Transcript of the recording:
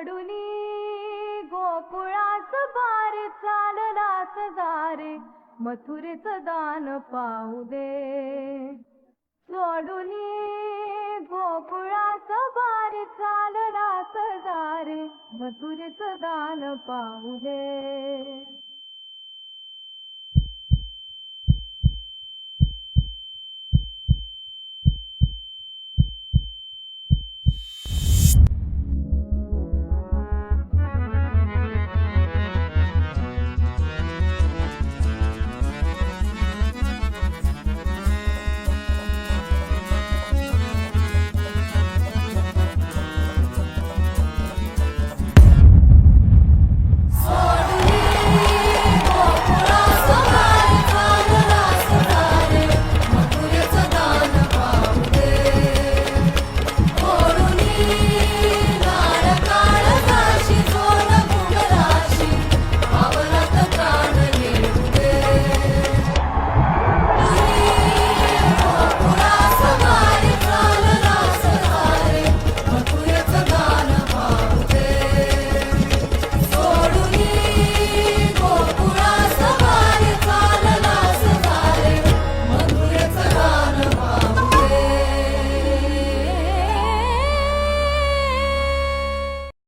सोडूनी गोकुळास बार चाललास दारे मथुरेचं दान पाहू दे. सोडूनी गोकुळास बार चाललास दारे मथुरेचं दान पाहू दे.